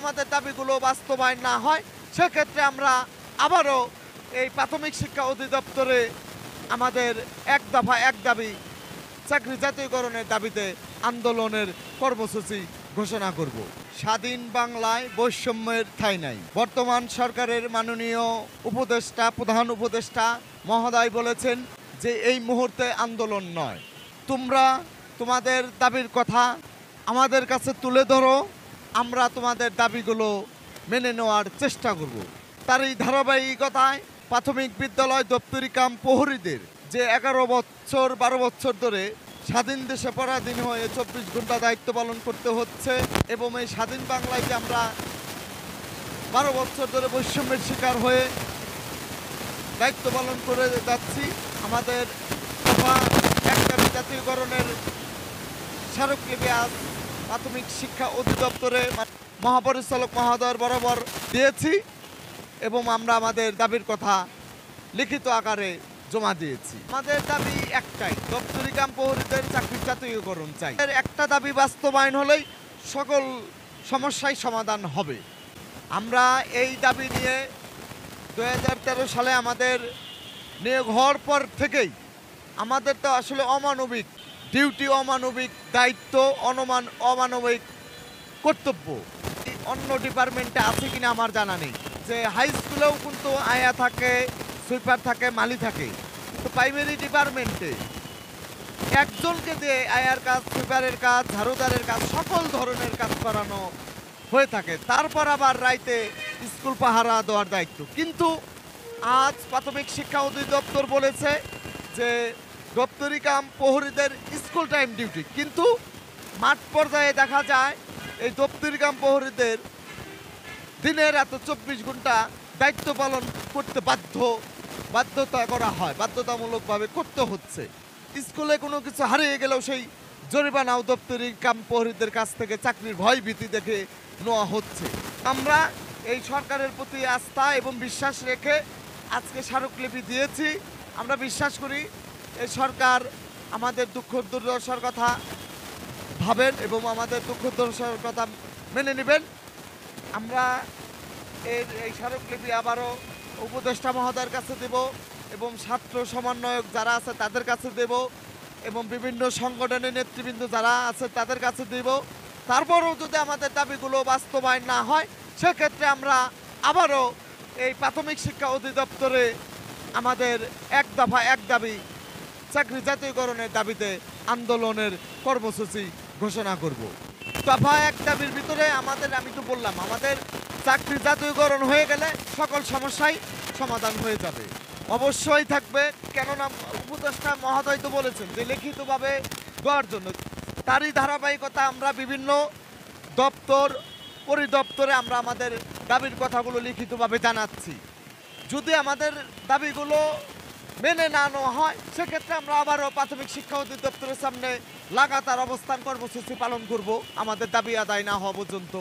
আমাদের দাবিগুলো বাস্তবায়ন না হয় সেক্ষেত্রে আমরা আবারও এই প্রাথমিক শিক্ষা অধিদপ্তরে আমাদের এক দফা এক দাবি চাকরি জাতীয়করণের দাবিতে আন্দোলনের কর্মসূচি ঘোষণা করব। স্বাধীন বাংলায় বৈষম্যের ঠাঁই নাই। বর্তমান সরকারের মাননীয় উপদেষ্টা, প্রধান উপদেষ্টা মহোদয় বলেছেন যে এই মুহূর্তে আন্দোলন নয়, তোমরা তোমাদের দাবির কথা আমাদের কাছে তুলে ধরো, আমরা তোমাদের দাবিগুলো মেনে নেওয়ার চেষ্টা করব। তার এই ধারাবাহিকতায় প্রাথমিক বিদ্যালয় দপ্তরি কাম প্রহরীদের যে 11 বছর 12 বছর ধরে স্বাধীন দেশে পরাধীন হয়ে 24 ঘন্টা দায়িত্ব পালন করতে হচ্ছে এবং এই স্বাধীন বাংলায় যে আমরা 12 বছর ধরে বৈষম্যের শিকার হয়ে দায়িত্ব পালন করে যাচ্ছি, আমাদের এক দাবি জাতীয়করণের স্মারকলিপি আজ প্রাথমিক শিক্ষা অধিদপ্তরে মহাপরিচালক মহোদয়ের বরাবর দিয়েছি এবং আমরা আমাদের দাবির কথা লিখিত আকারে জমা দিয়েছি। আমাদের দাবি একটাই, দপ্তরি কাম প্রহরীদের চাকরির জাতীয়করণ চাই। একটা দাবি বাস্তবায়ন হলেই সকল সমস্যাই সমাধান হবে। আমরা এই দাবি নিয়ে 2013 সালে আমাদের নিয়োগ হওয়ার পর থেকেই আমাদের তো আসলে অমানবিক ডিউটি, অমানবিক দায়িত্ব, অমানবিক কর্তব্য অন্য ডিপার্টমেন্টে আছে কিনা আমার জানা নেই। যে হাই স্কুলেও কিন্তু আয়া থাকে, সুইপার থাকে, মালি থাকে, তো প্রাইমারি ডিপার্টমেন্টে একজনকে দিয়ে আয়ার কাজ, সুইপারের কাজ, ঝাড়ুদারের কাজ, সকল ধরনের কাজ করানো হয়ে থাকে। তারপর আবার রাইতে স্কুল পাহারা দেওয়ার দায়িত্ব। কিন্তু আজ প্রাথমিক শিক্ষা অধিদপ্তর বলেছে যে দপ্তরি কাম প্রহরীদের স্কুল টাইম ডিউটি, কিন্তু মাঠ পর্যায়ে দেখা যায় এই দপ্তরি কাম প্রহরীদের দিনের এত 24 ঘন্টা দায়িত্ব পালন করতে বাধ্যতা করা হয়, বাধ্যতামূলকভাবে করতে হচ্ছে। স্কুলে কোনো কিছু হারিয়ে গেলেও সেই জরিমানাও দপ্তরি কাম প্রহরীদের কাছ থেকে চাকরির ভয় ভীতি দেখে নেওয়া হচ্ছে। আমরা এই সরকারের প্রতি আস্থা এবং বিশ্বাস রেখে আজকে স্মারকলিপি দিয়েছি। আমরা বিশ্বাস করি এই সরকার আমাদের দুঃখ দুর্দশার কথা ভাবেন এবং আমাদের দুঃখ দুর্দশার কথা মেনে নেবেন। আমরা এই স্মারকলিপি আবারও উপদেষ্টা মহোদয়ের কাছে দেব এবং ছাত্র সমন্বয়ক যারা আছে তাদের কাছে দেব এবং বিভিন্ন সংগঠনের নেতৃবৃন্দ যারা আছে তাদের কাছে দেব। তারপরেও যদি আমাদের দাবিগুলো বাস্তবায়ন না হয় সেক্ষেত্রে আমরা আবারও এই প্রাথমিক শিক্ষা অধিদপ্তরে আমাদের এক দফা এক দাবি চাকরি জাতীয়করণের দাবিতে আন্দোলনের কর্মসূচি ঘোষণা করব। দফা এক দাবির ভিতরে আমি তো বললাম আমাদের চাকরি জাতীয়করণ হয়ে গেলে সকল সমস্যাই সমাধান হয়ে যাবে, অবশ্যই থাকবে। কেননা উপদেষ্টা মহোদয় তো বলেছেন যে লিখিতভাবে দেওয়ার জন্য, তারই ধারাবাহিকতা আমরা বিভিন্ন দপ্তর পরিদপ্তরে আমরা আমাদের দাবির কথাগুলো লিখিতভাবে জানাচ্ছি। যদি আমাদের দাবিগুলো মেনে না নেওয়া হয় সেক্ষেত্রে আমরা আবারও প্রাথমিক শিক্ষা অধিদপ্তরের সামনে লাগাতার অবস্থান কর্মসূচি পালন করব আমাদের দাবি আদায় না হওয়া পর্যন্ত।